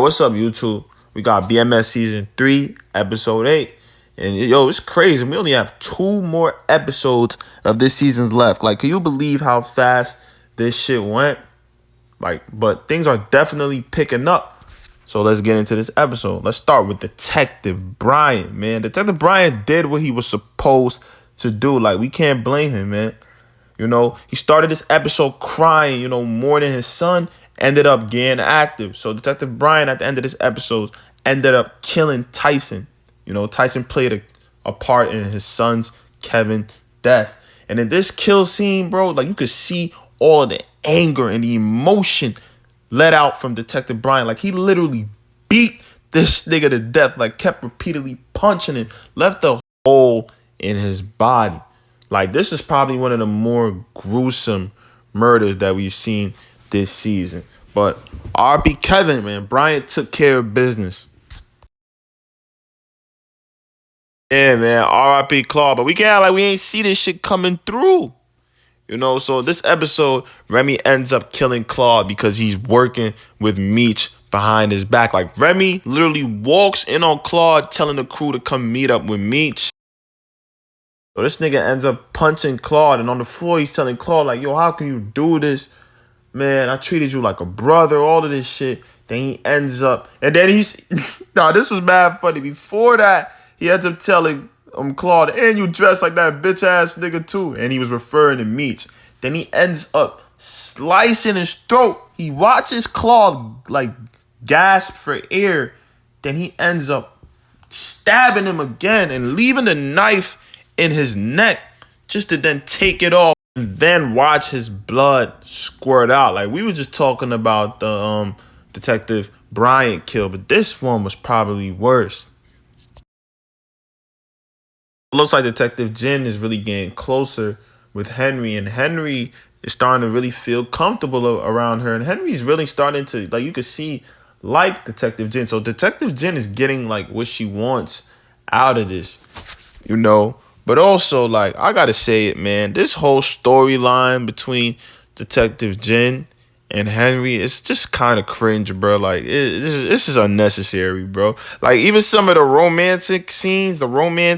What's up, YouTube? We got BMS Season 3, Episode 8. And yo, it's crazy. We only have 2 more episodes of this season's left. Like, can you believe how fast this shit went? But things are definitely picking up. So let's get into this episode. Let's start with Detective Bryant, man. Detective Bryant did what he was supposed to do. Like, we can't blame him, man. You know, he started this episode crying, more than his son, ended up getting active. So Detective Bryant at the end of this episode ended up killing Tyson. Tyson played a part in his son's Kevin death. And in this kill scene, bro, like you could see all of the anger and the emotion let out from Detective Bryant. Like he literally beat this nigga to death, like kept repeatedly punching him, left a hole in his body. Like, this is probably one of the more gruesome murders that we've seen this season. But R.P. Kevin, man, Bryant took care of business. Yeah, man, R.I.P. Claude. But we can't act like we ain't see this shit coming through. So this episode, Remy ends up killing Claude because he's working with Meech behind his back. Like, Remy literally walks in on Claude telling the crew to come meet up with Meech. So this nigga ends up punching Claude, and on the floor he's telling Claude, like, yo, how can you do this? Man, I treated you like a brother, all of this shit. Then he ends up, and then he's, nah, this was mad funny. Before that, he ends up telling Claude, and you dress like that bitch ass nigga too. And he was referring to Meech. Then he ends up slicing his throat. He watches Claude like gasp for air. Then he ends up stabbing him again and leaving the knife in his neck just to then take it off and then watch his blood squirt out. Like, we were just talking about the Detective Bryant kill, but this one was probably worse. It looks like Detective Jin is really getting closer with Henry, and Henry is starting to really feel comfortable around her, and Henry's really starting to, like, you can see, like Detective Jin. So Detective Jin is getting like what she wants out of this, But also, like, I gotta say it, man. This whole storyline between Detective Jin and Henry, it's just kind of cringe, bro. Like, this is unnecessary, bro. Like, even some of the romance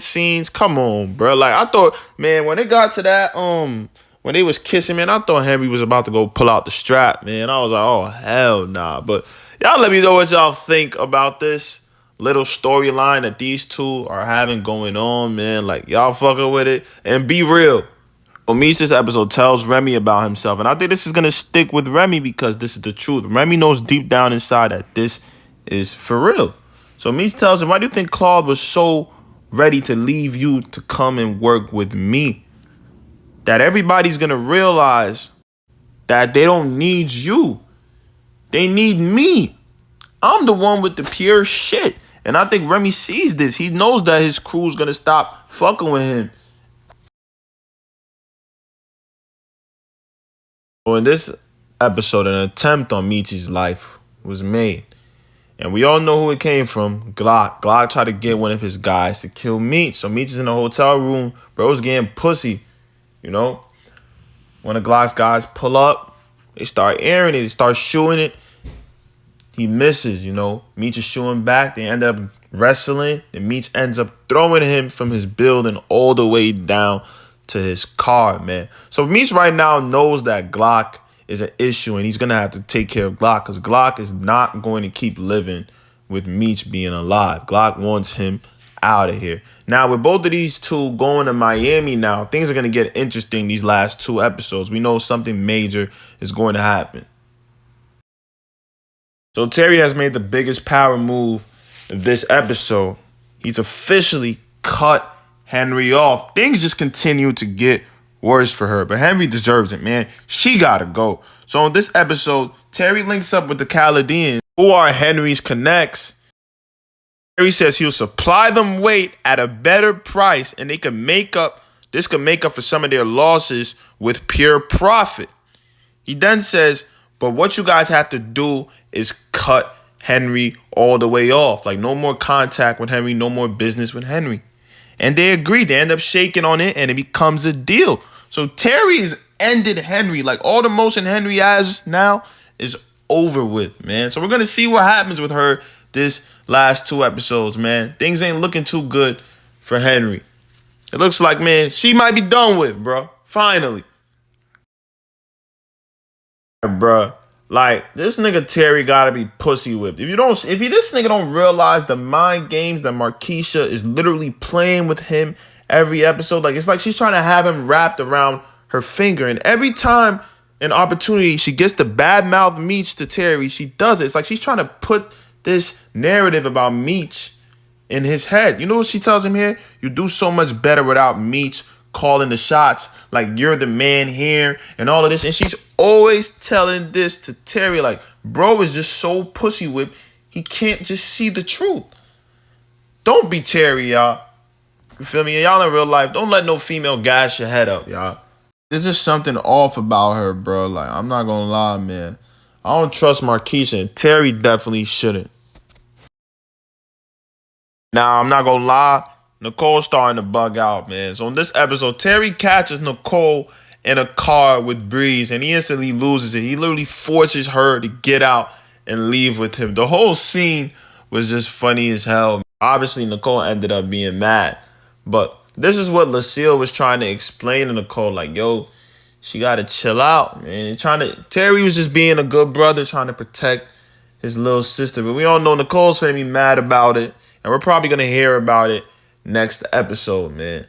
scenes, come on, bro. Like, I thought, man, when it got to that, when they was kissing, man, I thought Henry was about to go pull out the strap, man. I was like, oh, hell nah. But y'all let me know what y'all think about this little storyline that these two are having going on, man. Like, y'all fucking with it and be real. Well, Meech, this episode tells Remy about himself, and I think this is gonna stick with Remy because this is the truth. Remy knows deep down inside that this is for real. So Meech tells him, why do you think Claude was so ready to leave you to come and work with me? That everybody's gonna realize that they don't need you. They need me. I'm the one with the pure shit. And I think Remy sees this. He knows that his crew's going to stop fucking with him. So in this episode, an attempt on Meech's life was made. And we all know who it came from. Glock. Glock tried to get one of his guys to kill Meech. So Meech is in a hotel room. Bro's getting pussy. One of Glock's guys pull up. They start airing it. They start shooting it. He misses, Meech is shooting back. They end up wrestling. And Meech ends up throwing him from his building all the way down to his car, man. So Meech right now knows that Glock is an issue, and he's going to have to take care of Glock because Glock is not going to keep living with Meech being alive. Glock wants him out of here. Now, with both of these two going to Miami now, things are going to get interesting these last 2 episodes. We know something major is going to happen. So Terry has made the biggest power move this episode. He's officially cut Henry off. Things just continue to get worse for her, but Henry deserves it, man. She gotta go. So in this episode, Terry links up with the Chaldeans, who are Henry's connects. Terry says he'll supply them weight at a better price, and this can make up for some of their losses with pure profit. He then says, but what you guys have to do is cut Henry all the way off. Like, no more contact with Henry, no more business with Henry. And they agree. They end up shaking on it, and it becomes a deal. So Terry has ended Henry. Like, all the motion Henry has now is over with, man. So we're going to see what happens with her this last 2 episodes, man. Things ain't looking too good for Henri. It looks like, man, she might be done with, bro. Finally. Bruh. Like, this nigga Terry gotta be pussy whipped. If this nigga don't realize the mind games that Marquisha is literally playing with him every episode, like, it's like she's trying to have him wrapped around her finger. And every time an opportunity she gets to badmouth Meech to Terry, she does it. It's like she's trying to put this narrative about Meech in his head. You know what she tells him here? You do so much better without Meech calling the shots. Like, you're the man here and all of this. And she's always telling this to Terry. Like, bro is just so pussy whipped. He can't just see the truth. Don't be Terry, y'all. You feel me? Y'all in real life, don't let no female gas your head up, y'all. There's just something off about her, bro. Like, I'm not gonna lie, man. I don't trust Marquisha, and Terry definitely shouldn't. Now, I'm not gonna lie, Nicole's starting to bug out, man. So in this episode, Terry catches Nicole in a car with Breeze, and he instantly loses it. He literally forces her to get out and leave with him. The whole scene was just funny as hell. Obviously, Nicole ended up being mad. But this is what Lucille was trying to explain to Nicole. Like, yo, she got to chill out, man. Terry was just being a good brother, trying to protect his little sister. But we all know Nicole's going to be mad about it. And we're probably going to hear about it next episode, man.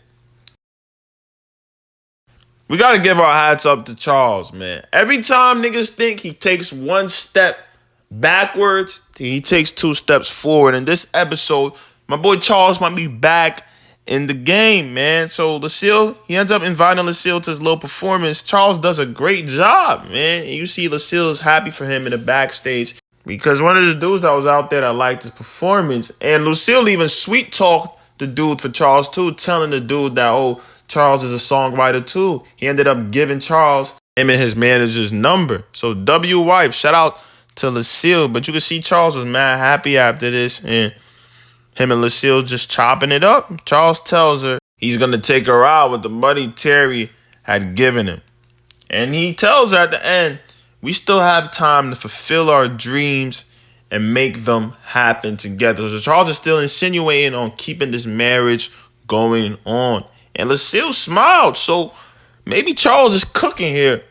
We got to give our hats up to Charles, man. Every time niggas think he takes 1 step backwards, he takes 2 steps forward. In this episode, my boy Charles might be back in the game, man. So Lucille, he ends up inviting Lucille to his little performance. Charles does a great job, man. And you see Lucille is happy for him in the backstage because one of the dudes that was out there that liked his performance, and Lucille even sweet talked the dude for Charles too, telling the dude that, oh, Charles is a songwriter too. He ended up giving Charles him and his manager's number. So W wife, shout out to Lucille. But you can see Charles was mad happy after this, and him and Lucille just chopping it up. Charles tells her he's going to take her out with the money Terry had given him. And he tells her at the end, we still have time to fulfill our dreams and make them happen together. So Charles is still insinuating on keeping this marriage going on. And Lucille smiled. So maybe Charles is cooking here.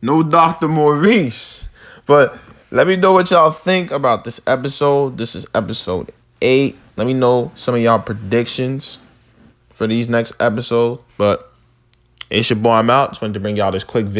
No Dr. Maurice. But let me know what y'all think about this episode. This is episode 8. Let me know some of y'all predictions for these next episodes. But it's your boy, I'm out. Just wanted to bring y'all this quick video.